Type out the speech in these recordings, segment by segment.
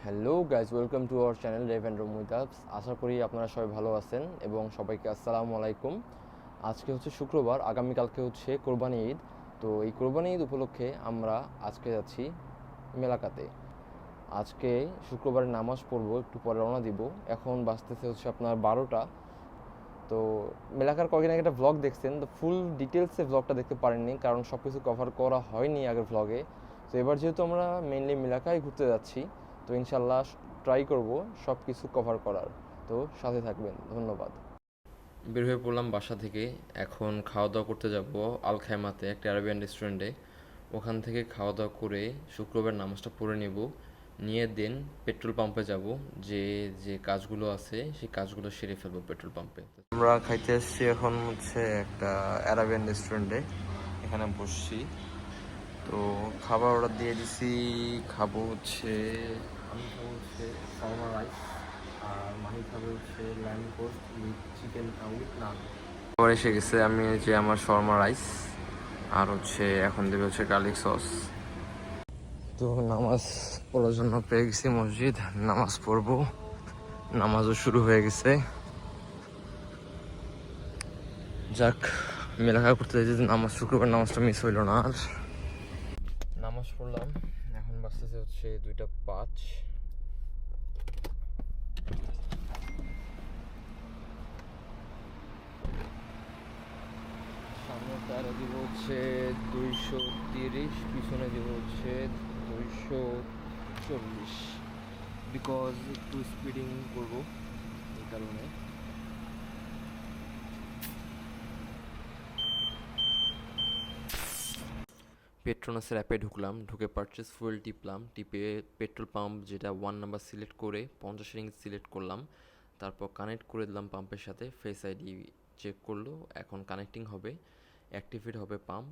Hello guys, welcome to our channel rev and roam with Alps. আশা করি আপনারা সবাই ভালো আছেন এবং সবাইকে আসসালামু আলাইকুম। আজকে হচ্ছে শুক্রবার, আগামীকালকে হচ্ছে কোরবানি ঈদ। তো এই কোরবানি ঈদ উপলক্ষে আমরা আজকে যাচ্ছি মেলাকাতে। আজকে শুক্রবারের নামাজ পড়বো, একটু পরে রওনা দিব। এখন বাজতেছে হচ্ছে আপনার 12টা। তো মেলাকার কয়েকদিন আগে একটা ভ্লগ দেখছেন, তো ফুল ডিটেলসে ভ্লগটা দেখতে পারেননি কারণ সব কিছু কভার করা হয়নি আগের ভ্লগে। তো এবার যেহেতু আমরা মেইনলি মেলাকায় ঘুরতে যাচ্ছি, তো ইনশাল্লাহ ট্রাই করব সব কিছু কভার করার। তো সাথে থাকবেন, ধন্যবাদ। বের হয়ে পড়লাম বাসা থেকে। এখন খাওয়া দাওয়া করতে যাব আল খায়মাতে, একটা আরবিয়ান রেস্টুরেন্টে। ওখান থেকে খাওয়া দাওয়া করে শুক্রবার নামাজটা পড়ে নেব, নিয়ে দেন পেট্রোল পাম্পে যাব। যে যে কাজগুলো আছে সেই কাজগুলো সেরে ফেলবো পেট্রোল পাম্পে। আমরা খাইতে এসেছি এখন হচ্ছে একটা আরাবিয়ান রেস্টুরেন্টে, এখানে বসছি। তো খাবার অর্ডার দিয়ে দিছি। খাবো হচ্ছে, আমি খাবো হচ্ছে শর্মা রাইস, আর মাহি খাবে হচ্ছে lamb post with chicken with naan. খাবার এসে গেছে, আমি যে আমার শর্মা রাইস আর হচ্ছে এখন দেবে হচ্ছে গার্লিক সস। তো নামাজ পড়ার জন্য পেয়ে গেছি মসজিদ, নামাজ পড়বো। নামাজও শুরু হয়ে গেছে। যাক, মেলাকা করতে যাইতে নামাজ, শুক্রবার নামাজটা মিস হইল না আর। নামাজ পড়লাম, এখন বাজতেছে হচ্ছে 2:05। সামনে টায়ারে দিব হচ্ছে 230, পিছনে দিব হচ্ছে 240, বিকজ একটু স্পিডিং করবো এই কারণে। পেট্রোনাসের অ্যাপে ঢুকলাম, ঢুকে পারচেস ফুয়েল টিপলাম, টিপে পেট্রোল পাম্প যেটা 1 নাম্বার সিলেক্ট করে 50 রিং সিলেক্ট করলাম। তারপর কানেক্ট করে দিলাম পাম্পের সাথে, ফেস আইডি চেক করলো, এখন কানেক্টিং হবে, অ্যাক্টিভেট হবে পাম্প।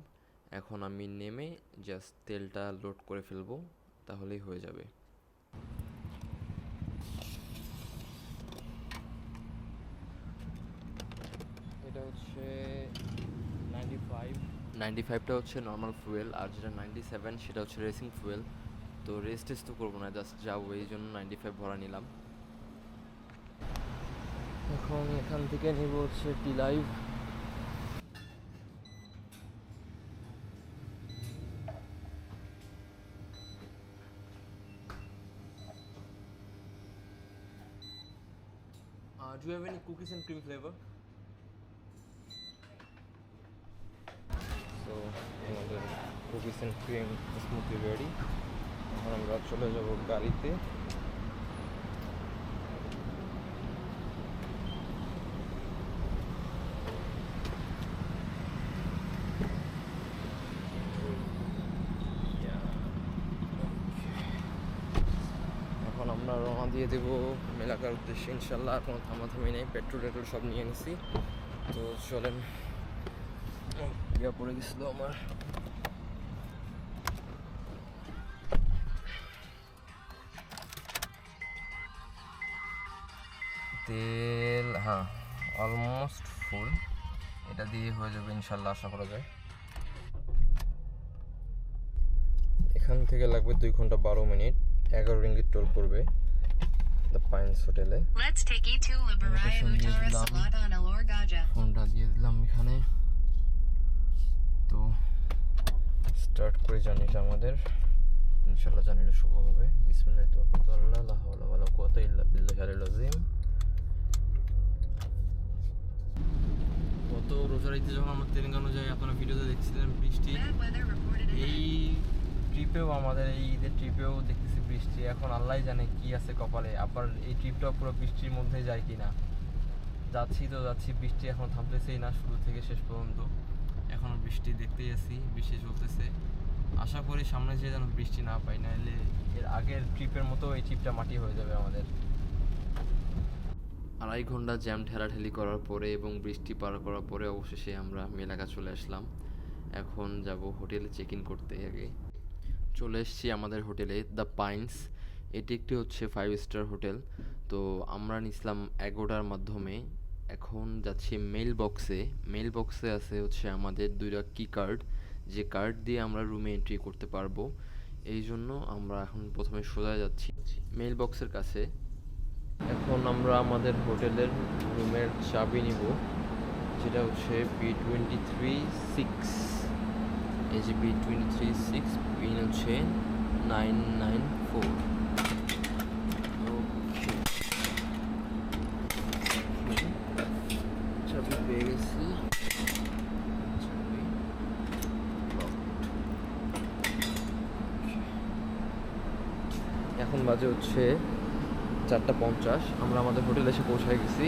এখন আমি নেমে জাস্ট তেলটা লোড করে ফেলবো, তাহলেই হয়ে যাবে। এটা হচ্ছে 95টা হচ্ছে নর্মাল ফুয়েল, আর যেটা 97 সেটা হচ্ছে রেসিং ফুয়েল। তো রেস টেস্ট তো করবো না, জাস্ট যাবো, এই জন্য 95 ভরা নিলাম। এখন এখান থেকে নিব হচ্ছে টি live. Do you have any cookies and cream flavor? So আমাদের cookies and cream smoothie ready. এখন আমরা চলে যাব গাড়িতে। এখন আমরা রওনা দিয়ে দেবো মেলাকার উদ্দেশ্যে ইনশাল্লাহ। কোনো থামাথামি নেই, পেট্রোল টেট্রোল সব নিয়ে নিছি। তো চলেন। ইয়া পড়ে গেছিলো আমার। তেল হ্যাঁ অলমোস্ট ফুল, এটা দিয়ে হয়ে যাবে ইনশাল্লাহ, আশা করা যায়। এখান থেকে লাগবে 2 ঘন্টা 12 মিনিট, 11 রিঙ্গিট টোল পড়বে দ্য পাইন্স হোটেলে। ফোনটা দিয়ে দিলাম এখানে। তো স্টার্ট করে জার্নিটা আমাদের, ইনশাল্লাহ জার্নিটা শুভ হবে। বিসমিল্লাহির তাওয়াক্কালতু আলাল্লাহ, লা হাওলা ওয়ালা কুওয়াতা ইল্লা বিল্লাহিল আলিয়্যিল আযীম। গত রোজার ঈদে যখন আমরা তেলেঙ্গানা যাই, আপনারা ভিডিওতে দেখছিলেন বৃষ্টি। এই ট্রিপেও, আমাদের এই ঈদের ট্রিপেও দেখতেছি বৃষ্টি। এখন আল্লাহ জানে কি আছে কপালে, আবার এই ট্রিপটাও পুরো বৃষ্টির মধ্যে যায় কিনা। যাচ্ছি তো যাচ্ছি, বৃষ্টি এখন থামতেছেই না, শুরু থেকে শেষ পর্যন্ত এখনও বৃষ্টি দেখতেই আছি, বৃষ্টি চলতেছে। আশা করি সামনে যেয়ে যেন বৃষ্টি না পাই, নাহলে এর আগের ট্রিপের মতো এই ট্রিপটা মাটি হয়ে যাবে আমাদের। 2.5 ঘন্টা জ্যাম ঠেলাঠেলি করার পরে এবং বৃষ্টি পার করার পরে অবশেষে আমরা মেলাকা চলে আসলাম। এখন যাব হোটেলে চেক ইন করতে। আগে চলে এসেছি আমাদের হোটেলে, দ্য পাইন্স। এটি একটি হচ্ছে 5 স্টার হোটেল। তো আমরা নিছিলাম অ্যাগোডার মাধ্যমে। এখন যাচ্ছি মেল বক্সে আছে হচ্ছে আমাদের 2টা কি কার্ড, যে কার্ড দিয়ে আমরা রুমে এন্ট্রি করতে পারবো। এই জন্য আমরা এখন প্রথমে সোজা যাচ্ছি। মেইল বক্সের কাছে। এখন আমরা আমাদের হোটেলের রুমের চাবি নিব, যেটা হচ্ছে B23-6। এই যে B23-6, পিন হচ্ছে 994। ওকে, চাবি পেয়ে গেছি। চাবি এখন বাজে হচ্ছে 4:50। আমরা আমাদের হোটেলে এসে পৌঁছায় গেছি।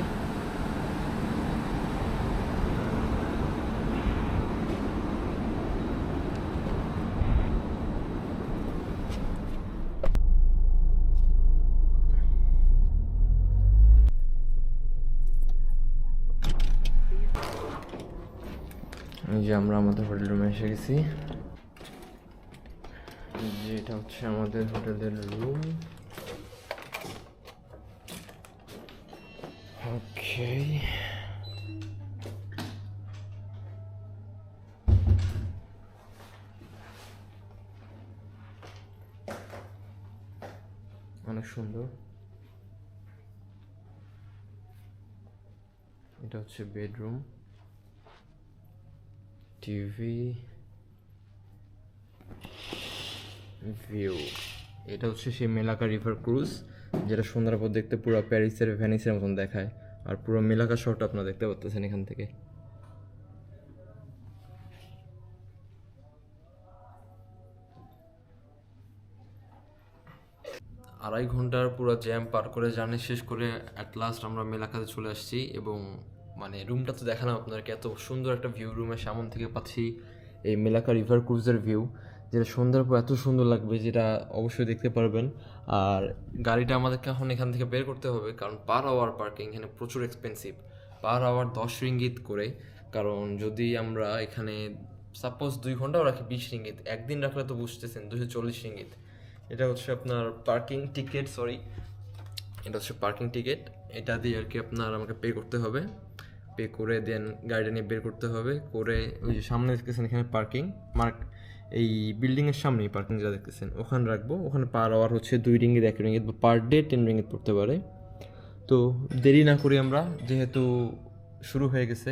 এই যে আমরা আমাদের হোটেল রুমে এসে গেছি। যে এটা হচ্ছে আমাদের হোটেলের রুম। ওকে, অনেক সুন্দর। এটা হচ্ছে বেডরুম, টিভি, ভিউ। এটা হচ্ছে সেই মেলাকা রিভার ক্রুজ, যেটা সন্ধ্যার পর দেখতে পুরো প্যারিসের ভেনিসের মতন দেখায়। আর পুরো মেলাকা শহরটা আপনারা দেখতে পাচ্ছেন এখান থেকে। আড়াই ঘন্টার পুরো জ্যাম পার করে জার্নি শেষ করে অ্যাট লাস্ট আমরা মেলাকাতে চলে আসছি। এবং মানে রুমটা তো দেখালাম আপনাদেরকে, এত সুন্দর একটা ভিউ রুমের সামন থেকে পাচ্ছি এই মেলাকা রিভার ক্রুজের ভিউ, যেটা সন্ধ্যার পর এত সুন্দর লাগবে, যেটা অবশ্যই দেখতে পারবেন। আর গাড়িটা আমাদেরকে এখন এখান থেকে বের করতে হবে, কারণ পার আওয়ার পার্কিং এখানে প্রচুর এক্সপেন্সিভ। পার আওয়ার 10 রিঙ্গিত করে। কারণ যদি আমরা এখানে সাপোজ 2 ঘন্টাও রাখি 20 রিঙ্গিত, একদিন রাখলে তো বুঝতেছেন 240 রিঙ্গিত। এটা হচ্ছে আপনার পার্কিং টিকিট, সরি, এটা হচ্ছে পার্কিং টিকিট। এটা দিয়ে আর কি আপনার আমাকে পে করতে হবে। পে করে দেন গাড়িটা নিয়ে বের করতে হবে। করে ওই যে সামনে দেখতেছেন এখানে পার্কিং মার্ক, এই বিল্ডিংয়ের সামনেই পার্কিং যা দেখতেছেন ওখানে রাখবো। ওখানে পার আওয়ার হচ্ছে 2 রিঙ্গিত, 1 রিঙ্গিত, বা পার ডে 10 রিঙ্গিত পড়তে পারে। তো দেরি না করি আমরা, যেহেতু শুরু হয়ে গেছে,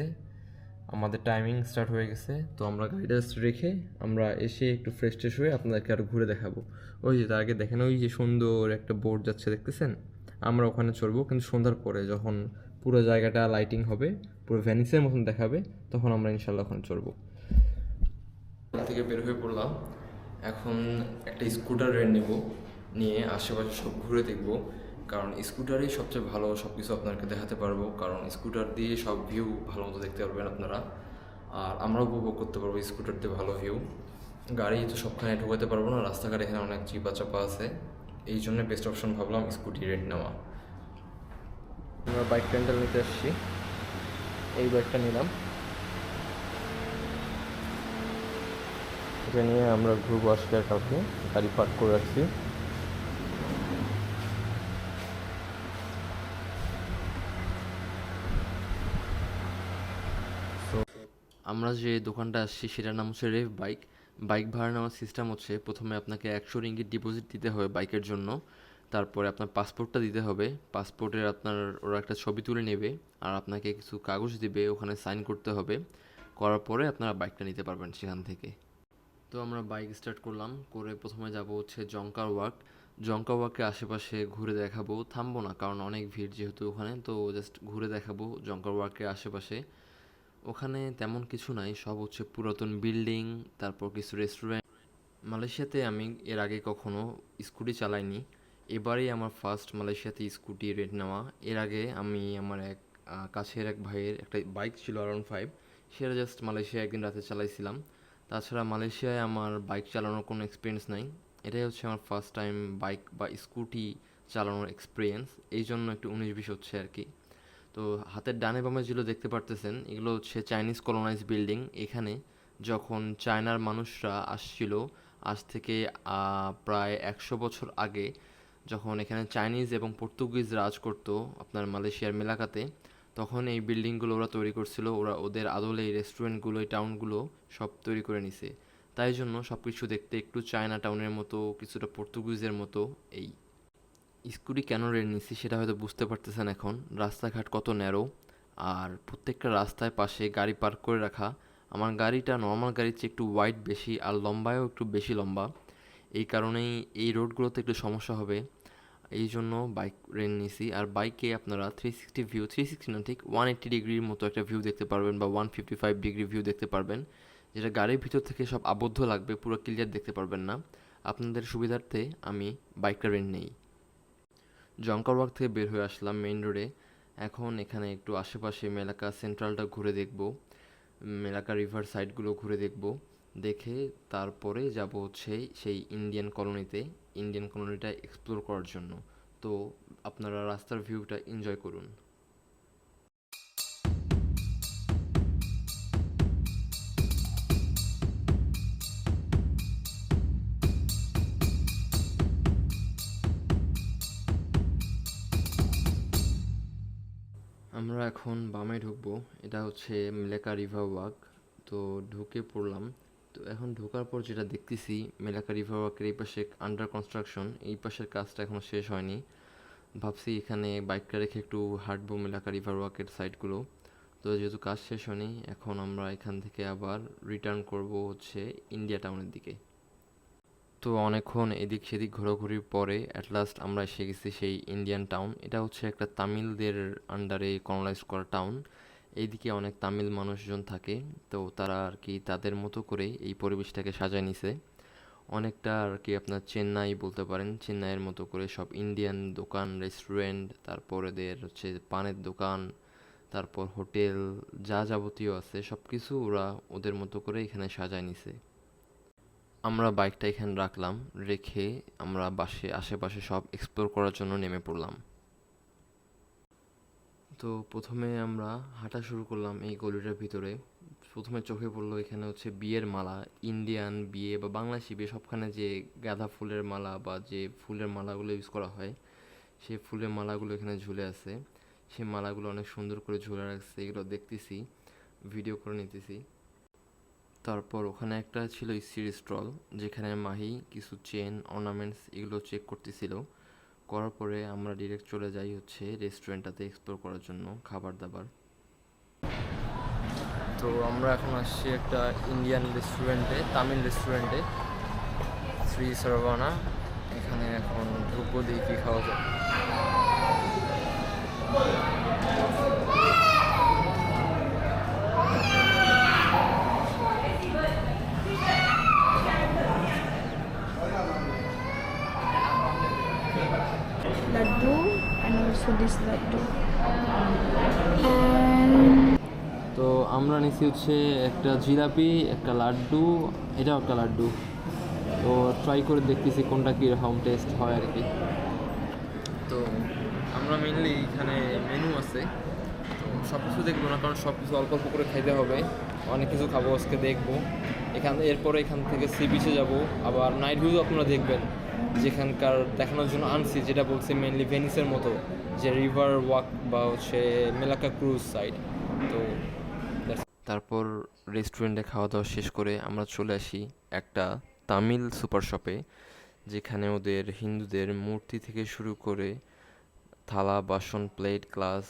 আমাদের টাইমিং স্টার্ট হয়ে গেছে, তো আমরা গাড়িটা রেখে আমরা এসে একটু ফ্রেশ ট্রেশ হয়ে আপনাদেরকে আরও ঘুরে দেখাবো। ওই যে তার আগে দেখেন ওই যে সুন্দর একটা বোর্ড যাচ্ছে দেখতেছেন, আমরা ওখানে চড়বো কিন্তু সন্ধ্যার পরে, যখন পুরো জায়গাটা লাইটিং হবে, পুরো ভ্যানিসের মতন দেখাবে, তখন আমরা ইনশাল্লাহ ওখানে চড়বো। এখান থেকে বের হয়ে পড়লাম। এখন একটা স্কুটার রেন্ট নেব, নিয়ে আশেপাশে সব ঘুরে দেখব। কারণ স্কুটারই সবচেয়ে ভালো, সব কিছু আপনাকে দেখাতে পারবো। কারণ স্কুটার দিয়ে সব ভিউ ভালো মতো দেখতে পারবেন আপনারা, আর আমরাও উপভোগ করতে পারবো স্কুটার দিয়ে ভালো ভিউ। গাড়ি তো সবখানে ঢোকাতে পারবো না, রাস্তাঘাট এখানে অনেক চিপা চাপা আছে, এই জন্য বেস্ট অপশন ভাবলাম স্কুটি রেন্ট নেওয়া। আমরা বাইক রেন্টাল নিতে আসছি, এই বাইকটা নিলাম। এটা নিয়ে আমরা ঘুরবো আজকে আর কালকে, গাড়ি পার্ক করে রাখছি। আমরা যে দোকানটা আসছি সেটার নাম হচ্ছে রেভ বাইক। বাইক ভাড়া নেওয়ার সিস্টেম হচ্ছে, প্রথমে আপনাকে 100 রিঙ্গিত ডিপোজিট দিতে হবে বাইকের জন্য। তারপরে আপনার পাসপোর্টটা দিতে হবে। পাসপোর্টের আপনার ওরা একটা ছবি তুলে নেবে, আর আপনাকে কিছু কাগজ দিবে, ওখানে সাইন করতে হবে। করার পরে আপনারা বাইকটা নিতে পারবেন সেখান থেকে। তো আমরা বাইক স্টার্ট করলাম, করে প্রথমে যাব হচ্ছে জংকার ওয়াক। জংকার ওয়াকের আশেপাশে ঘুরে দেখাবো, থামবো না কারণ অনেক ভিড় যেহেতু ওখানে, তো জাস্ট ঘুরে দেখাবো জংকার ওয়াকের আশেপাশে। ওখানে তেমন কিছু নাই, সব হচ্ছে পুরাতন বিল্ডিং, তারপর কিছু রেস্টুরেন্ট। মালয়েশিয়াতে আমি এর আগে কখনো স্কুটি চালাইনি, এবারেই আমার ফার্স্ট মালয়েশিয়াতে স্কুটি রেন্ট নেওয়া। এর আগে আমি আমার এক কাছের এক ভাইয়ের একটা বাইক ছিল R15, সেটা জাস্ট মালয়েশিয়া একদিন রাতে চালাইছিলাম। তাছাড়া মালয়েশিয়ায় আমার বাইক চালানোর কোনো এক্সপিরিয়েন্স নাই, এটাই হচ্ছে আমার ফার্স্ট টাইম বাইক বা স্কুটি চালানোর এক্সপিরিয়েন্স, এই জন্য একটু 19-20 হচ্ছে আর কি। তো হাতের ডানে বামে যেগুলো দেখতে পারতেছেন এগুলো হচ্ছে চাইনিজ কলোনাইজ বিল্ডিং। এখানে যখন চায়নার মানুষরা আসছিল, আজ থেকে প্রায় 100 বছর আগে, যখন এখানে চাইনিজ এবং পর্তুগিজ রাজ করতো আপনার মালয়েশিয়ার মেলাকাতে, তখন এই বিল্ডিংগুলো ওরা তৈরি করছিল। ওরা ওদের আদলে এই রেস্টুরেন্টগুলো, এই টাউনগুলো সব তৈরি করে নিছে। তাই জন্য সব কিছু দেখতে একটু চায়না টাউনের মতো, কিছুটা পর্তুগিজের মতো। এই স্কুটি কেন রেন্ট নিচ্ছি সেটা হয়তো বুঝতে পারতেছেন এখন। রাস্তাঘাট কত ন্যারো, আর প্রত্যেকটা রাস্তায় পাশে গাড়ি পার্ক করে রাখা। আমার গাড়িটা নর্মাল গাড়ির চেয়ে একটু ওয়াইড বেশি, আর লম্বায়ও একটু বেশি লম্বা। এই কারণেই এই রোডগুলোতে একটু সমস্যা হবে, এই জন্য বাইক রেন্ট নিছি। আর বাইকে আপনারা 360 ভিউ, 360 না, ঠিক 180 ডিগ্রির মতো একটা ভিউ দেখতে পারবেন, বা 155 ডিগ্রি ভিউ দেখতে পারবেন, যেটা গাড়ির ভিতর থেকে সব আবদ্ধ লাগবে, পুরো ক্লিয়ার দেখতে পারবেন না। আপনাদের সুবিধার্থে আমি বাইকটা রেন্ট নেই। জঙ্কারবাগ থেকে বের হয়ে আসলাম মেইন রোডে। এখন এখানে একটু আশেপাশে মেলাকা সেন্ট্রালটা ঘুরে দেখব, মেলাকা রিভার সাইডগুলো ঘুরে দেখব। দেখে তারপরে যাব হচ্ছে সেই ইন্ডিয়ান কলোনিতে, ইন্ডিয়ান কলোনিটা এক্সপ্লোর করার জন্য। তো আপনারা রাস্তার ভিউটা এনজয় করুন। আমরা এখন বামে ঢুকবো, এটা হচ্ছে মেলাকা রিভার ওয়াক। তো ঢুকে পড়লাম। তো এখন ঢোকার পর যেটা দেখতেছি, মেলাকা রিভার ওয়াকের এই পাশে আন্ডার কনস্ট্রাকশন, এই পাশের কাজটা এখনও শেষ হয়নি। ভাবছি এখানে বাইকটা রেখে একটু হাঁটবো মেলাকা রিভার ওয়াকের সাইডগুলো। তো যেহেতু কাজ শেষ হয়নি, এখন আমরা এখান থেকে আবার রিটার্ন করব হচ্ছে ইন্ডিয়া টাউনের দিকে। তো অনেকক্ষণ এদিক সেদিক ঘোরাঘুরির পরে অ্যাট লাস্ট আমরা এসে গেছি সেই ইন্ডিয়ান টাউন। এটা হচ্ছে একটা তামিলদের আন্ডারে কলোনাইজ করা টাউন। এইদিকে অনেক তামিল মানুষজন থাকে, তো তারা আর কি তাদের মতো করে এই পরিবেশটাকে সাজায় নিছে। অনেকটা আর কি আপনার চেন্নাই বলতে পারেন, চেন্নাইয়ের মতো করে সব ইন্ডিয়ান দোকান, রেস্টুরেন্ট, তারপর এদের হচ্ছে পানের দোকান, তারপর হোটেল, যা যাবতীয় আছে সব কিছু ওরা ওদের মতো করে এখানে সাজায় নিছে। আমরা বাইকটা এখানে রাখলাম, রেখে আমরা আশেপাশে সব এক্সপ্লোর করার জন্য নেমে পড়লাম। তো প্রথমে আমরা হাঁটা শুরু করলাম এই গলিটার ভিতরে। প্রথমে চোখে পড়লো এখানে হচ্ছে বিয়ের মালা, ইন্ডিয়ান বিয়ে বা বাংলাদেশি বিয়ে সবখানে যে গাঁদা ফুলের মালা বা যে ফুলের মালাগুলো ইউজ করা হয়, সেই ফুলের মালাগুলো এখানে ঝুলে আছে। সেই মালাগুলো অনেক সুন্দর করে ঝুলে রাখছে, এগুলো দেখতেছি, ভিডিও করে নিতেছি। তারপর ওখানে একটা ছিল ইস্ত্রির স্টল, যেখানে মাহি কিছু চেন, অর্নামেন্টস এগুলো চেক করতেছিল। করার পরে আমরা ডিরেক্ট চলে যাই হচ্ছে রেস্টুরেন্টটাতে এক্সপ্লোর করার জন্য খাবার দাবার। তো আমরা এখন আসছি একটা ইন্ডিয়ান রেস্টুরেন্টে, তামিল রেস্টুরেন্টে, শ্রী সরভানা। এখানে এখন ঢুকবো, দিয়ে কী খাওয়া যায়। Laddu and also this laddu. And তো আমরা নিচ্ছি হচ্ছে একটা জিলাপি, একটা লাড্ডু, এটাও একটা লাড্ডু। তো ট্রাই করে দেখতেছি কোনটা কীরকম টেস্ট হয় আর কি। তো আমরা মেনলি এখানে মেনু আছে, তো সব কিছু দেখবো না, কারণ সব কিছু অল্প অল্প করে খাইতে হবে। অনেক কিছু খাবো আজকে, দেখবো এরপরে এখান থেকে সি বিচে যাবো। আবার নাইট ভিউ আপনারা দেখবেন, যেখানকার দেখানোর জন্য আনছি, যেটা বলছি মেনলি ভেনিসের মতো, যে রিভার ওয়াক বা হচ্ছে মেলাকা ক্রুজ সাইড। তো তারপর রেস্টুরেন্টে খাওয়া দাওয়া শেষ করে আমরা চলে আসি একটা তামিল সুপার শপে, যেখানে ওদের হিন্দুদের মূর্তি থেকে শুরু করে থালা বাসন, প্লেট, গ্লাস,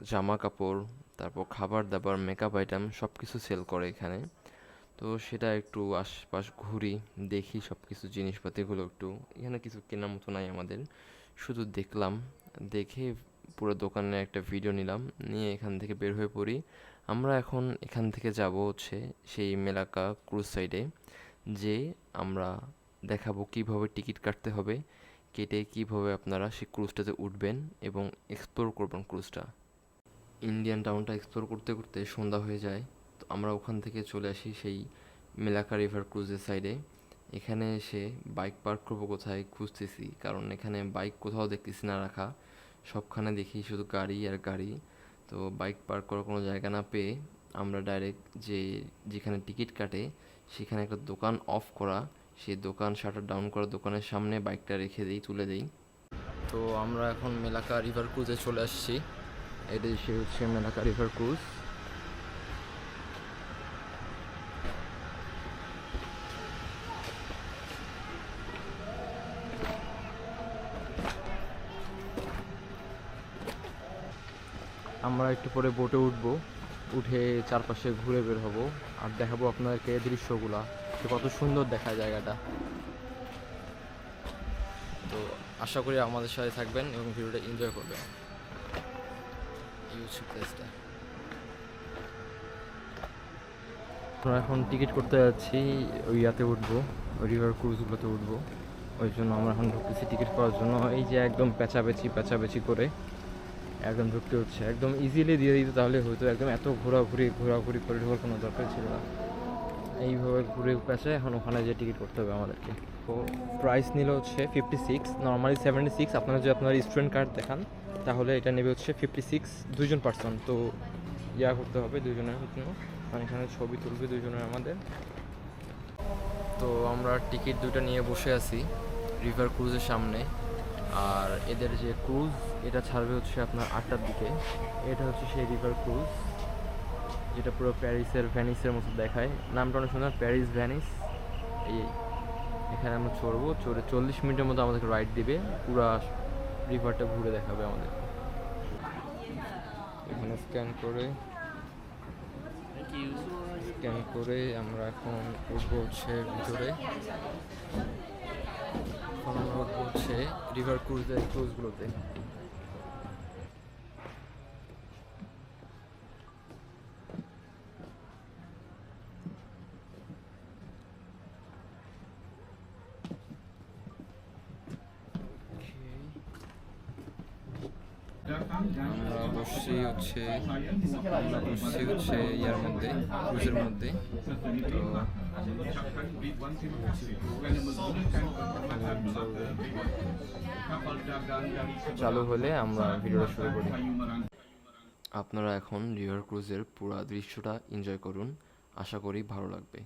জামা কাপড়, তারপর খাবার দাবার, মেকআপ আইটেম সব কিছু সেল করে এখানে। তো সেটা একটু আশপাশ ঘুরি, দেখি সব কিছু জিনিসপাতিগুলো একটু। এখানে কিছু কেনার মতো নাই আমাদের, শুধু দেখলাম। দেখে পুরো দোকানের একটা ভিডিও নিলাম, নিয়ে এখান থেকে বের হয়ে পড়ি। আমরা এখন এখান থেকে যাব হচ্ছে সেই মেলাকা ক্রুজ সাইডে, যে আমরা দেখাবো কিভাবে টিকিট কাটতে হবে, কেটে কিভাবে আপনারা সেই ক্রুজটাতে উঠবেন এবং এক্সপ্লোর করবেন ক্রুজটা। ইন্ডিয়ান টাউনটা এক্সপ্লোর করতে করতে সন্ধ্যা হয়ে যায়। তো আমরা ওখান থেকে চলে আসি সেই মেলাকা রিভার ক্রুজের সাইডে। এখানে এসে বাইক পার্ক করবো কোথায় খুঁজতেছি, কারণ এখানে বাইক কোথাও দেখতেছি না রাখা, সবখানে দেখি শুধু গাড়ি আর গাড়ি। তো বাইক পার্ক করার কোনো জায়গা না পেয়ে আমরা ডাইরেক্ট যেখানে টিকিট কাটে সেখানে একটা দোকান অফ করা, সেই দোকান শাটার ডাউন করা দোকানের সামনে বাইকটা রেখে দিই, তুলে দিই। তো আমরা এখন মেলাকা রিভার ক্রুজে চলে আসছি। এটাই সে হচ্ছে মেলাকা রিভার ক্রুজ। আমরা একটু পরে বোটে উঠবো, উঠে চারপাশে ঘুরে বের হব আর দেখাবো আপনাদেরকে দৃশ্যগুলা যে কত সুন্দর দেখায় জায়গাটা। তো আশা করি আমাদের সাথে থাকবেন এবং ভিডিওটা এনজয় করবেন। এই হচ্ছে প্লেসটা। আমরা এখন টিকিট করতে যাচ্ছি, ওই ইয়াতে উঠবো, ওই রিভার ক্রুজগুলোতে উঠবো। ওই জন্য আমরা এখন ঢুকতেছি টিকিট করার জন্য। এই যে একদম পেঁচাপেচি করে একদম ঢুকতে হচ্ছে। একদম ইজিলি দিয়ে দিত তাহলে হয়তো, একদম এত ঘোরাঘুরি করে ঢোকার কোনো দরকার ছিল না। এইভাবে ঘুরে পেঁচে এখন ওখানে যে টিকিট করতে হবে আমাদেরকে। তো প্রাইস নিল হচ্ছে 56, নর্মালি 76। আপনারা যদি আপনার স্টুডেন্ট কার্ড দেখান তাহলে এটা নেবে হচ্ছে 56 দুইজন পার্সন। তো ইয়া করতে হবে দুজনের জন্য, মানে এখানে ছবি তুলবে দুজনের আমাদের। তো আমরা টিকিট দুটো নিয়ে বসে আছি রিভার ক্রুজের সামনে। আর এদের যে ক্রুজ এটা ছাড়বে হচ্ছে আপনার 8টার দিকে। এটা হচ্ছে সেই রিভার ক্রুজ যেটা পুরো ভ্যানিসের মতো দেখায়। নামটা অনেক সুন্দর, প্যারিস ভ্যানিস। এই এখানে আমরা চড়ে 40 মিনিটের মতো আমাদেরকে রাইড দিবে, পুরো রিভারটা ঘুরে দেখাবে আমাদের। এখানে স্ক্যান করে আমরা এখন উঠবো হচ্ছে ভিতরে। এখন আমরা উঠবো হচ্ছে রিভার ক্রুজগুলোতে। আমরা বসছি হচ্ছে ইয়ার মধ্যে, ক্রুজের মধ্যে। তো চালু হলে আমরা ভিডিওটা শুরু করি। আপনারা এখন রিভার ক্রুজের পুরো দৃশ্যটা এনজয় করুন, আশা করি ভালো লাগবে।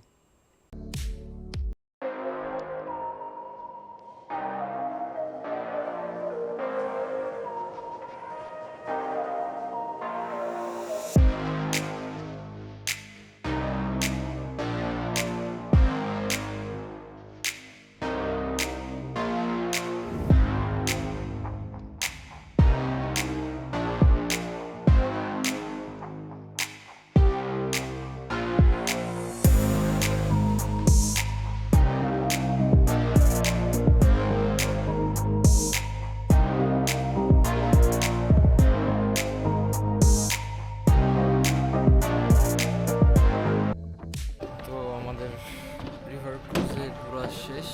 রিভার ক্রুজে ঘোরা শেষ,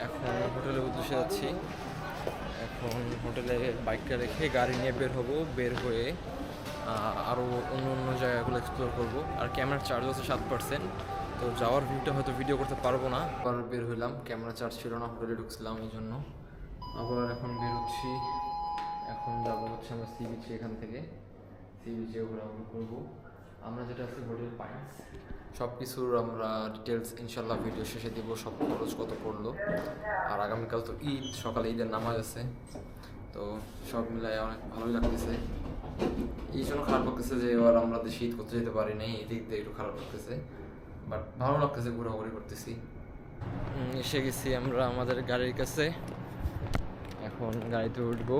এখন হোটেলের উদ্দেশ্যে যাচ্ছি। এখন হোটেলে বাইকটা রেখে গাড়ি নিয়ে বের হয়ে আরও অন্য জায়গাগুলো এক্সপ্লোর করবো। আর ক্যামেরার চার্জ আছে 7%, তো যাওয়ার ভিউটা হয়তো ভিডিও করতে পারবো না। আবার বের হইলাম, ক্যামেরা চার্জ ছিল না, হোটেলে ঢুকছিলাম এই জন্য। আবার এখন বের হচ্ছি, এখন যাবো হচ্ছে আমরা সি বিচে। এখান থেকে সি বিচে ঘোরাঘুরি করবো। আমরা যেটা আছে হোটেল পাইন্স, সব কিছুর আমরা ডিটেলস ইনশাল্লাহ ভিডিও শেষে দিব, সব খরচ কত পড়লো। আর আগামীকাল তো ঈদ, সকালে ঈদের নামাজ আছে, তো সব মিলাই অনেক ভালোই লাগতেছে। এই জন্য খারাপ লাগতেছে যে এবার আমরা দেশে ঈদ করতে যেতে পারি নাই, এই দিক দিয়ে একটু খারাপ লাগতেছে, বাট ভালো লাগতেছে, ঘোরাঘুরি করতেছি। এসে গেছি আমরা আমাদের গাড়ির কাছে, এখন গাড়িতে উঠবো।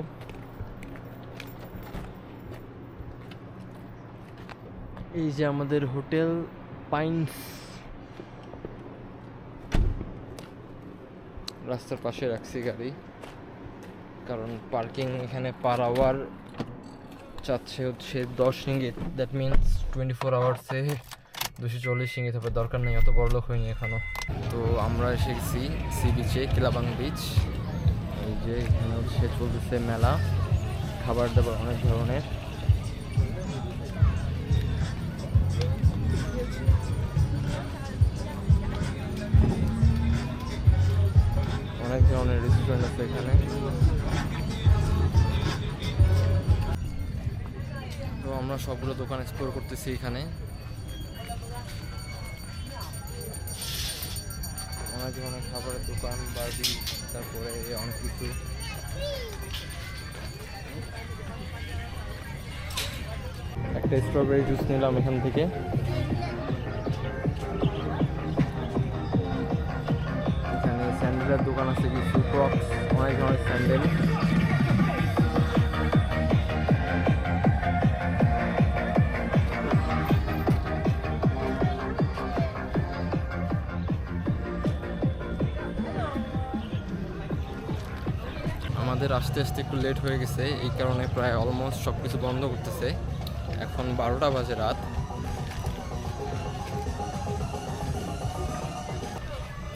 এই যে আমাদের হোটেল পাইন্স, রাস্তার পাশে রাখছি গাড়ি, কারণ পার্কিং এখানে পার আওয়ার চাচ্ছে হচ্ছে 10 রিঙ্গিত। দ্যাট মিনস 24 আওয়ার্সে 240 রিঙ্গিত হবে। দরকার নেই, অত বড় লোক হয়নি এখনো। তো আমরা এসে গেছি সি বিচে, কিলাবাং বিচ। এই যে এখানে হচ্ছে চলতেছে মেলা, খাবার দাবার অনেক ধরনের। অনেক ধরনের রেস্টুরেন্ট আছে এখানে। তো আমরা সবগুলো দোকান এক্সপ্লোর করতেছি এখানে। অনেক ধরনের খাবারের দোকান, বার্বি, তারপরে অনেক কিছু। একটা স্ট্রবেরি জুস নিলাম এখান থেকে। এখানে স্যান্ডেলের দোকান আছে কিছু, ক্রক্স, অনেক ধরনের স্যান্ডেল। আমাদের আস্তে আস্তে একটু লেট হয়ে গেছে, এই কারণে প্রায় অলমোস্ট সব কিছু বন্ধ করতেছে। এখন 12টা বাজে রাত।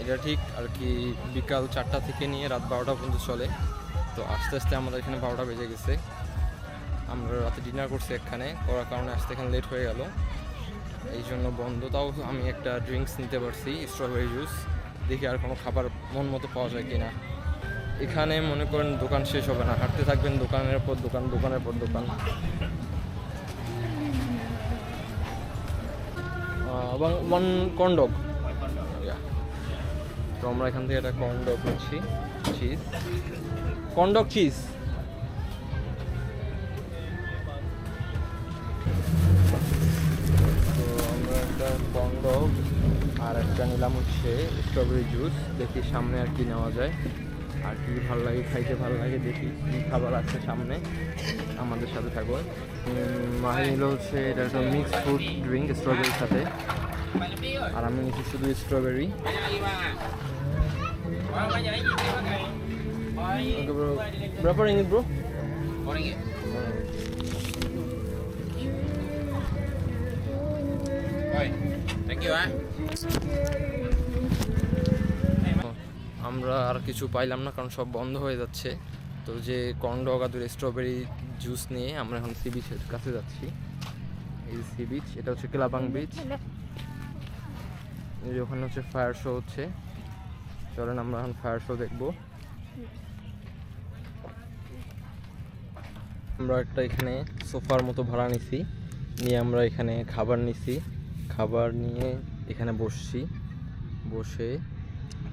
এটা ঠিক আর কি বিকাল 4টা থেকে নিয়ে রাত 12টা পর্যন্ত চলে। তো আস্তে আস্তে আমাদের এখানে 12টা বেজে গেছে। আমরা রাতে ডিনার করছি এখানে, করার কারণে আসতে এখানে লেট হয়ে গেল, এই জন্য বন্ধ। তাও আমি একটা ড্রিঙ্কস নিতে পারছি, স্ট্রবেরি জুস। দেখি আর কোনো খাবার মন মতো পাওয়া যায় কিনা। এখানে মনে করেন দোকান শেষ হবে না, হাঁটতে থাকবেন দোকানের পর দোকান, দোকানের পর দোকান। One corn dog. তো আমরা এখান থেকে একটা কর্ন ডগ নিচ্ছি, চিজ, কর্ন ডগ চিজ। তো আমরা একটা কর্ন ডগ আর একটা নিলাম হচ্ছে স্ট্রবেরি জুস। দেখি সামনে আর কি নেওয়া যায়, আর কি ভালো লাগে, খাইতে ভালো লাগে। দেখি কী খাবার আছে সামনে, আমাদের সাথে থাকো। মাহি নিল হচ্ছে এটা একটা মিক্সড ফ্রুট ড্রিঙ্ক স্ট্রবেরির সাথে, আর আমি নিচ্ছি শুধু strawberry. Berapa ringgit bro? RM4. Oi, thank you আমরা আর কিছু পাইলাম না কারণ সব বন্ধ হয়ে যাচ্ছে। তো যে কর্ন ডগ আর স্ট্রবেরি জুস নিয়ে আমরা এখন সি বিচের কাছে যাচ্ছি। এই সি বিচ, এটা হচ্ছে কেলাপাং বিচ। এই যে ওখানে হচ্ছে ফায়ার শো হচ্ছে, চলেন আমরা এখন ফায়ার শো দেখবো। আমরা একটা এখানে সোফার মতো ভাড়া নিছি, নিয়ে আমরা এখানে খাবার নিছি। খাবার নিয়ে এখানে বসছি, বসে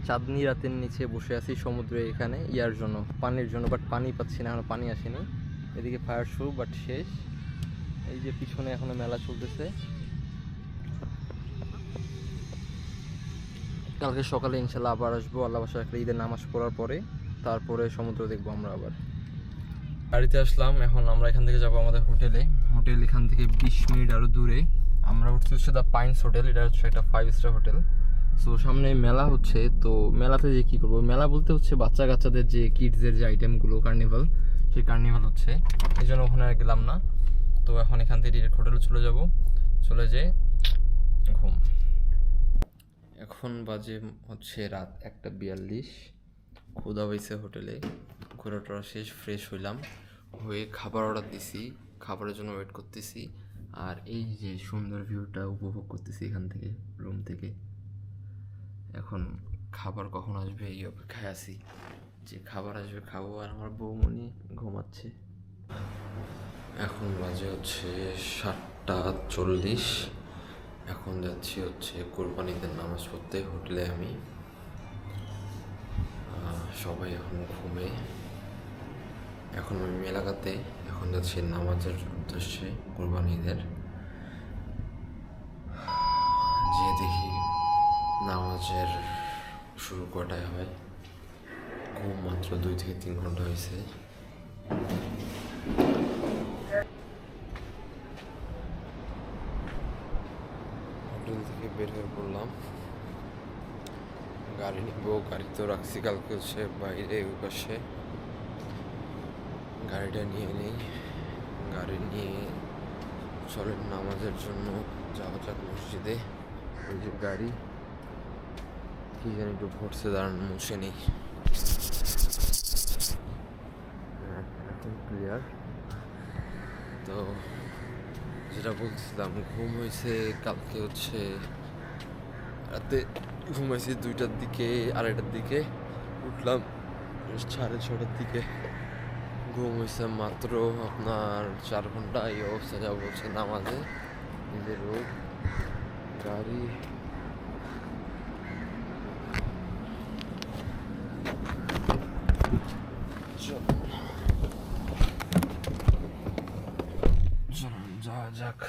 চাঁদনি রাতের নিচে বসে আছি সমুদ্রে এখানে ইয়ার জন্য, পানির জন্য। বাট পানি পাচ্ছি না, এখনো পানি আসেনি। এদিকে ফায়ার শো বাট শেষ। এই যে পিছনে এখনো মেলা চলতেছে। কালকে সকালে ইনশাল্লাহ আবার আসবো, আল্লাহ বাসা একটা ঈদের নামাজ পড়ার পরে, তারপরে সমুদ্র দেখবো আমরা আবার। গাড়িতে আসলাম, এখন আমরা এখান থেকে যাবো আমাদের হোটেলে। হোটেল এখান থেকে 20 মিনিট আরও দূরে। আমরা উঠছি হচ্ছে দ্য পাইন্স হোটেল, এটা হচ্ছে একটা 5 স্টার হোটেল। সো সামনে মেলা হচ্ছে, তো মেলাতে যে কী করবো, মেলা বলতে হচ্ছে বাচ্চা কাচ্চাদের যে কিডসের যে আইটেমগুলো, কার্নিভাল, সেই কার্নিভাল হচ্ছে, এই জন্য ওখানে আর গেলাম না। তো এখন এখান থেকে ডিরেক্ট হোটেলে চলে যাব, চলে যেয়ে ঘুম। এখন বাজে হচ্ছে রাত 1:42। ক্ষুধা হয়েছে হোটেলে, ঘোরা টোরা শেষ, ফ্রেশ হইলাম, হয়ে খাবার অর্ডার দিছি, খাবারের জন্য ওয়েট করতেছি। আর এই যে সুন্দর ভিউটা উপভোগ করতেছি এখান থেকে, রুম থেকে। এখন খাবার কখন আসবে এই অপেক্ষায় আছি, যে খাবার আসবে খাবো। আর আমার বৌমনি ঘুমাচ্ছে। এখন বাজে হচ্ছে 7:40। এখন যাচ্ছি হচ্ছে কোরবানিদের নামাজ পড়তে হোটেলে। আমি সবাই এখন ঘুমে। এখন আমি এলাকাতে এখন যাচ্ছি নামাজের উদ্দেশ্যে কোরবানিদের। যে দেখি নামাজের শুরু কটায় হয়, ঘুম মাত্র 2 থেকে 3 ঘন্টা হয়েছে। হোটেল থেকে বের হয়ে পড়লাম, গাড়ি নিব। গাড়ি তো রাখছি কালকে হচ্ছে বাইরে ওই পাশে, গাড়িটা নিয়ে নেই। গাড়ি নিয়ে চলেন নামাজের জন্য যাওয়া যাক মসজিদে। ওই যে গাড়ি কি জানি একটু ভরছে, দাঁড়ান মুছে নেই। এখন ক্লিয়ার। তো যেটা বলছিলাম, ঘুম হয়েছে কালকে হচ্ছে রাতে, ঘুমাইছি 2টার দিকে, 2:30টার দিকে উঠলাম 6:30টার দিকে। ঘুম হয়েছে মাত্র আপনার 4 ঘন্টা। এই অবস্থা যা বলছে নামাজে, নিজের রোগ, গাড়ি। চলুন যাওয়া যাক।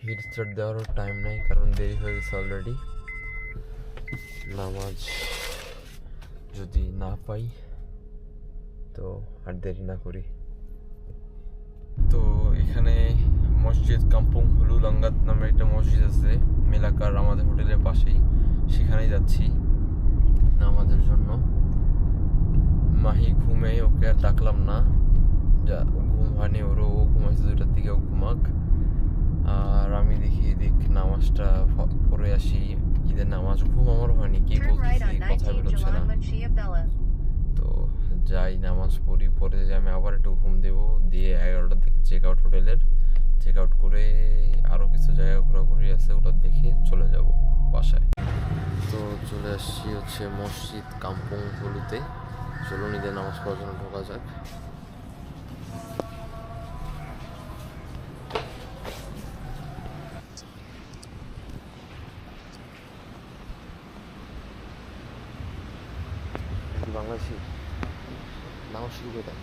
হিট স্টার্ট দেওয়ারও টাইম নেই, কারণ দেরি হয়ে গেছে অলরেডি। নামাজ যদি না পাই তো আর দেরি না করি। তো এখানে মসজিদ কাম্পুং হুলু লাঙ্গাত নামে একটা মসজিদ আছে মেলাকার, আমাদের হোটেলের পাশেই। সেখানেই যাচ্ছি নামাজের জন্য। মাহি ঘুমে, ওকে আর ডাকলাম না, যা ঘুম হয়নি ওরও, ও ঘুমাইছে 2টার দিকে, ও ঘুমাক। আর আমি দেখ নামাজটা পড়ে আসি, ঈদের নামাজ। ঘুম আমার হয়নি, কি বলতেছি কথা বেরোচ্ছে না। তো যাই নামাজ পড়ি, পরে যে আমি আবার একটু ঘুম দেবো, দিয়ে 11টার দিকে চেক আউট, হোটেলের চেক আউট করে আরও কিছু জায়গা ঘোরাঘুরি আছে, ওটা দেখে চলে যাব বাসায়। তো চলে আসছি হচ্ছে মসজিদ কাম্পং হলুতে। চলুন ঈদের নামাজ পড়ার জন্য ঢোকা যাক। বাংলাদেশি নামাজ শুরু করে দেন।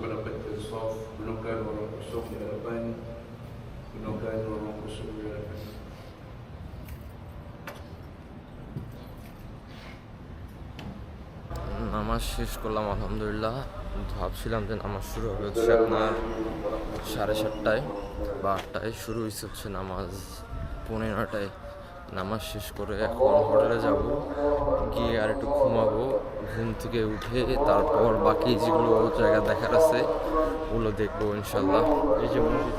Berdapat ke soft, gunakan orang kosong di hadapan, gunakan orang kosong di hadapan. নামাজ শেষ করলাম আলহামদুলিল্লাহ। ভাবছিলাম যে নামাজ শুরু হবে হচ্ছে আপনার 7:30টায় বা 8টায়, শুরু হয়েছে হচ্ছে নামাজ 9:15টায়। নামাজ শেষ করে এখন হোটেলে যাব, গিয়ে আর একটু ঘুমাবো। ঘুম থেকে উঠে তারপর বাকি যেগুলো জায়গা দেখার আছে ওগুলো দেখবো ইনশাল্লাহ। এই যে মসজিদ,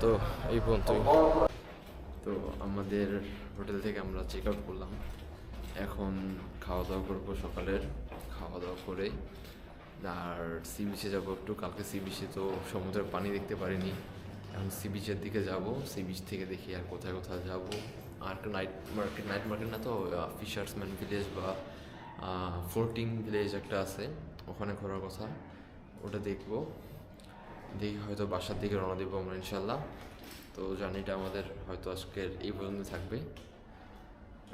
তো এই পর্যন্তই। তো আমাদের হোটেল থেকে আমরা চেক আউট করলাম, এখন খাওয়া দাওয়া করবো। সকালের খাওয়া দাওয়া করে আর সি বিচে যাবো একটু। কালকে সি বিচে তো সমুদ্রের পানি দেখতে পারিনি, এখন সি বিচের দিকে যাব। সি বিচ থেকে দেখি আর কোথায় কোথায় যাব। আর একটা নাইট মার্কেট না তো, ফিশার্সম্যান ভিলেজ বা ফ্লোটিং ভিলেজ একটা আছে, ওখানে ঘোরার কথা, ওটা দেখবো। দেখি হয়তো বাসার দিকে রওনা দেবো আমরা ইনশাল্লাহ। তো জার্নিটা আমাদের হয়তো আজকের এই পর্যন্ত থাকবে।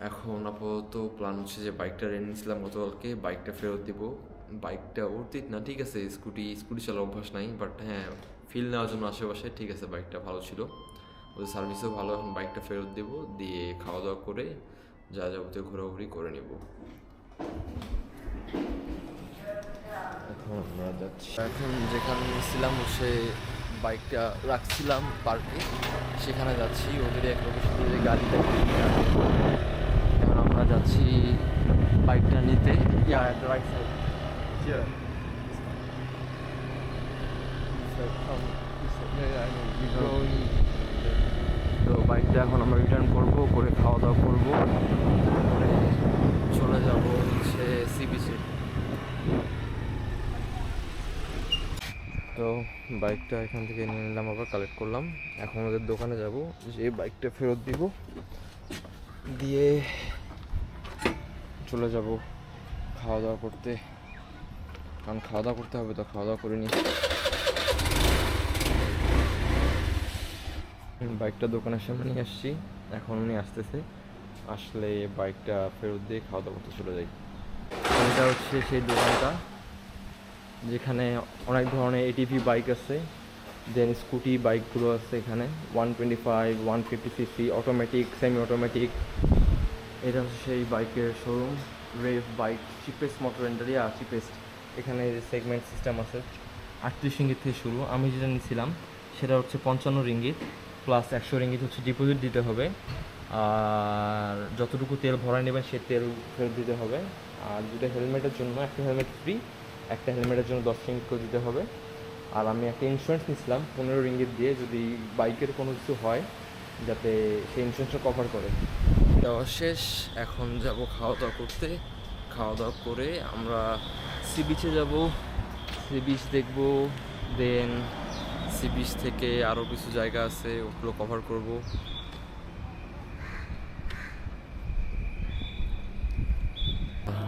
এখন আপাতত প্ল্যান হচ্ছে যে বাইকটা রেন্ট নিয়েছিলাম গতকালকে, বাইকটা ফেরত দিব। বাইকটা উঠতে না, ঠিক আছে, স্কুটি চালার অভ্যাস নাই, বাট হ্যাঁ ফিল নেওয়ার জন্য আশেপাশে ঠিক আছে, বাইকটা ভালো ছিল, ওদের সার্ভিসও ভালো। এখন বাইকটা ফেরত দেব, দিয়ে খাওয়া দাওয়া করে যা যাবতীয় ঘোরাঘুরি করে নেব। এখন আমরা যাচ্ছি, এখন যেখানে ছিলাম হচ্ছে বাইকটা রাখছিলাম পার্কে, সেখানে যাচ্ছি। ওদের এক লোকের সাথে যে গাড়িটা, এখন আমরা যাচ্ছি বাইকটা নিতে। রাইট সাইড তো বাইকটা এখন আমরা রিটার্ন করবো, করে খাওয়া দাওয়া করবো, করে চলে যাবো হচ্ছে সি বিচে। তো বাইকটা এখান থেকে নিয়ে নিলাম, আবার কালেক্ট করলাম। এখন ওদের দোকানে যাব, যে বাইকটা ফেরত দিব, দিয়ে চলে যাব খাওয়া দাওয়া করতে, কারণ খাওয়া দাওয়া করতে হবে। তো খাওয়া দাওয়া করে নিই। বাইকটা দোকানের সামনে নিয়ে আসছি, এখন উনি আসতেছে, আসলে বাইকটা ফেরত দিয়ে খাওয়া দাওয়া করতে চলে যাই। এটা হচ্ছে সেই দোকানটা যেখানে অনেক ধরনের এটিভি বাইক আছে, দেন স্কুটি বাইকগুলো আছে এখানে, 125, 150cc, অটোমেটিক, সেমি অটোমেটিক। এটা হচ্ছে সেই বাইকের showroom, rev bike, cheapest motor India, cheapest. এখানে সেগমেন্ট সিস্টেম আছে, 38 রিঙ্গিত থেকে শুরু। আমি যেটা নিয়েছিলাম সেটা হচ্ছে 55 রিঙ্গিত, প্লাস 100 রিঙ্গিত হচ্ছে ডিপোজিট দিতে হবে। আর যতটুকু তেল ভরাই নেবেন সে তেল ফেরত দিতে হবে। আর দুটো হেলমেটের জন্য, একটা হেলমেট ফ্রি, একটা হেলমেটের জন্য 10 রিঙ্গিত করে দিতে হবে। আর আমি একটা ইন্স্যুরেন্স নিয়েছিলাম 15 রিঙ্গিত দিয়ে, যদি বাইকের কোনো কিছু হয় যাতে সেই ইন্স্যুরেন্সটা কভার করে। দেওয়া শেষ, এখন যাব খাওয়া দাওয়া করতে। খাওয়া দাওয়া করে আমরা সি বিচে যাব, সি বিচ দেখবো, দেন সি বিচ থেকে আরও কিছু জায়গা আছে ওগুলো কভার করব।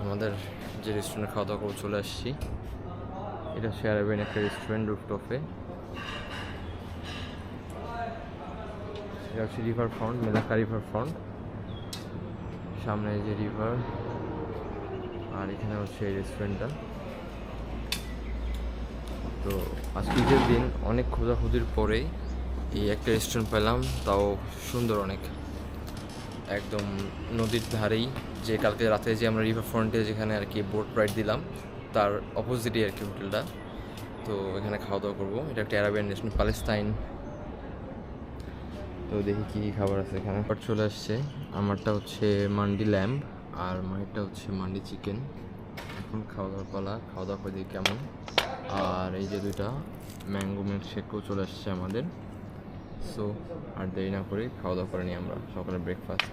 আমাদের যে রেস্টুরেন্টে খাওয়া দাওয়া করে চলে আসছি, এটা শেয়ার হবেন একটা রেস্টুরেন্ট রুফটপে। এটা হচ্ছে রিভার ফ্রন্ট, মেলাকা রিভার ফ্রন্ট, সামনে যে রিভার, আর এখানে হচ্ছে এই রেস্টুরেন্টটা। তো আজকে ঈদের দিন অনেক খোঁজাখুঁজির পরে এই একটা রেস্টুরেন্ট পেলাম, তাও সুন্দর অনেক। একদম নদীর ধারেই, যে কালকে রাতে যে আমরা রিভার ফ্রন্টে যেখানে আর কি বোট রাইড দিলাম তার অপোজিটই আর কি হোটেলটা। তো এখানে খাওয়া দাওয়া করবো। এটা একটা অ্যারাবিয়ান রেস্টুরেন্ট, প্যালেস্তাইন। তো দেখি কী কী খাবার আছে এখানে। খাবার চলে আসছে। আমারটা হচ্ছে মান্ডি ল্যাম্ব আর মায়েরটা হচ্ছে মান্ডি চিকেন। এখন খাওয়া দাওয়ার পালা, খাওয়া দাওয়া করে দিই কেমন। আর এই যে দুইটা ম্যাঙ্গো মিল্কশেকও চলে আসছে আমাদের। সো আর দেরি না করে খাওয়া দাওয়া করে নিই আমরা, সকালে ব্রেকফাস্ট।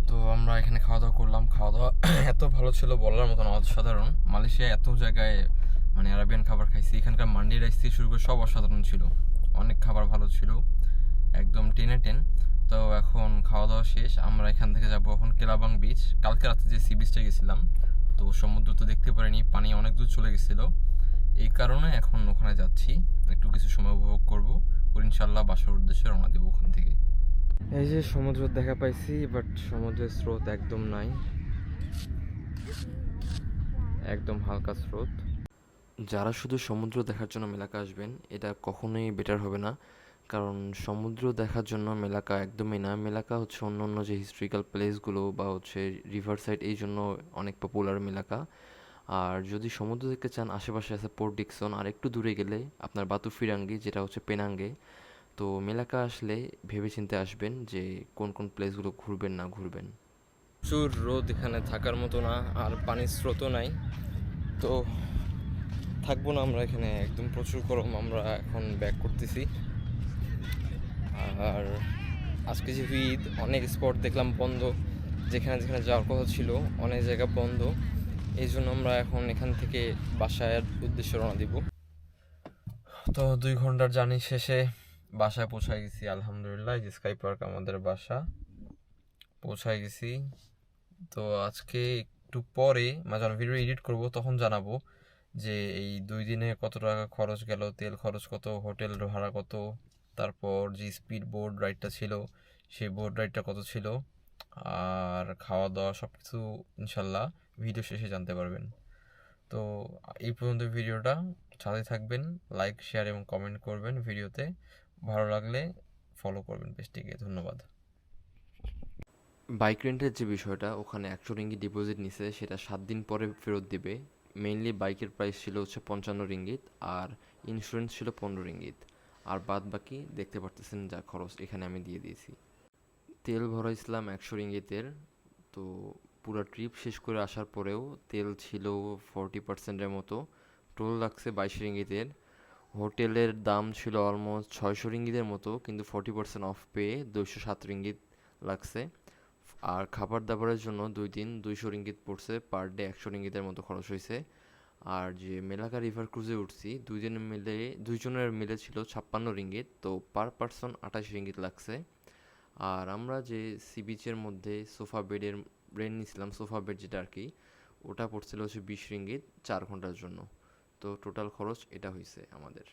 তো আমরা এখানে খাওয়া দাওয়া করলাম। খাওয়া দাওয়া এত ভালো ছিল বলার মতন, অসাধারণ। মালয়েশিয়া এত জায়গায় মানে আরাবিয়ান খাবার খাইছি, এখানকার মান্ডি রাইস থেকে শুরু করে সব অসাধারণ ছিল। অনেক খাবার ভালো ছিল, একদম 10/10। তো এখন খাওয়া দাওয়া শেষ, আমরা এখান থেকে যাবো এখন কেলাবাং বিচ। কালকে রাতে যে সি বিচটা গেছিলাম, তো সমুদ্র তো দেখতে পারিনি, পানি অনেক দূর চলে গেছিলো। এই কারণে এখন ওখানে যাচ্ছি, একটু কিছু সময় উপভোগ করবো, ইনশাল্লাহ বাসার উদ্দেশ্যে রওনা দেবো ওখান থেকে। এই যে সমুদ্র দেখা পাইছি, বাট সমুদ্রের স্রোত একদম নাই, একদম হালকা স্রোত। যারা শুধু সমুদ্র দেখার জন্য মেলাকা আসবেন, এটা কখনোই বেটার হবে না, কারণ সমুদ্র দেখার জন্য মেলাকা একদমই না। মেলাকা হচ্ছে অন্য অন্য যে হিস্ট্রিক্যাল প্লেসগুলো বা হচ্ছে রিভার সাইড, এই জন্য অনেক পপুলার মেলাকা। আর যদি সমুদ্র দেখতে চান, আশেপাশে আছে পোর্ট ডিকসন, আর একটু দূরে গেলে আপনার বাতু ফিরাঙ্গি, যেটা হচ্ছে পেনাঙ্গে। তো মেলাকা আসলে ভেবেচিন্তে আসবেন যে কোন কোন প্লেসগুলো ঘুরবেন না ঘুরবেন। প্রচুর রোদ, এখানে থাকার মতো না, আর পানির স্রোতও নাই। তো থাকবো না আমরা এখানে, একদম প্রচুর গরম। আমরা এখন ব্যাক করতেছি। আর আজকে যেহেতু ঈদ, অনেক স্পট দেখলাম বন্ধ, যেখানে যেখানে যাওয়ার কথা ছিল অনেক জায়গা বন্ধ। এই জন্য আমরা এখন এখান থেকে বাসায় উদ্দেশ্যে রওনা দিব। তো 2 ঘন্টার জার্নি শেষে বাসায় পৌঁছায় গেছি আলহামদুলিল্লাহ। যে স্কাই পার্ক আমাদের বাসা, পৌঁছায় গেছি। তো আজকে একটু পরে যখন ভিডিও এডিট করব তখন জানাবো যে এই 2 দিনে কত টাকা খরচ গেল, তেল খরচ কত, হোটেল ভাড়া কত, তারপর যে স্পিড বোট রাইডটা ছিল সেই বোট রাইডটা কত ছিল, আর খাওয়া দাওয়া সব কিছু ইনশাল্লাহ ভিডিও শেষে জানতে পারবেন। তো এই পর্যন্ত ভিডিওটা, সাথে থাকবেন, লাইক শেয়ার এবং কমেন্ট করবেন ভিডিওতে, ভালো লাগলে ফলো করবেন পেজটিকে। ধন্যবাদ। বাইক রেন্টের যে বিষয়টা, ওখানে 100 রিঙ্গিত ডিপোজিট নিছে, সেটা 7 দিন পরে ফেরত দিবে। মেইনলি বাইকের প্রাইস ছিল হচ্ছে 55 রিঙ্গিত, আর ইন্স্যুরেন্স ছিল 15 রিঙ্গিত, আর বাদ বাকি দেখতে পারতেছেন যা খরচ এখানে আমি দিয়ে দিয়েছি। তেল ভরাইছিলাম 100 রিঙ্গিতের। তো পুরো ট্রিপ শেষ করে আসার পরেও তেল ছিল 40%-এর মতো। টোল লাগছে 22 রিঙ্গিতের। হোটেলের দাম ছিল অলমোস্ট 600 রিঙ্গিতের মতো, কিন্তু 40% অফ পেয়ে 207 রিঙ্গিত লাগছে। আর খাবার দাবারের জন্য 2 দিন 200 রিঙ্গিত পড়ছে, পার ডে 100 রিঙ্গিতের মতো খরচ হয়েছে। আর যে মেলাকা রিভার ক্রুজে উঠছি, 2 জনের মিলে ছিল 56 রিঙ্গিত, তো পার পারসন 28 রিঙ্গিত লাগছে। আর আমরা যে সি বিচের মধ্যে সোফা বেডের রেন্ট নিয়েছিলাম, সোফা বেড যেটা আর কি, ওটা পড়ছিল হচ্ছে 20 রিঙ্গিত 4 ঘন্টার জন্য। তো টোটাল খরচ এটা হয়েছে আমাদের।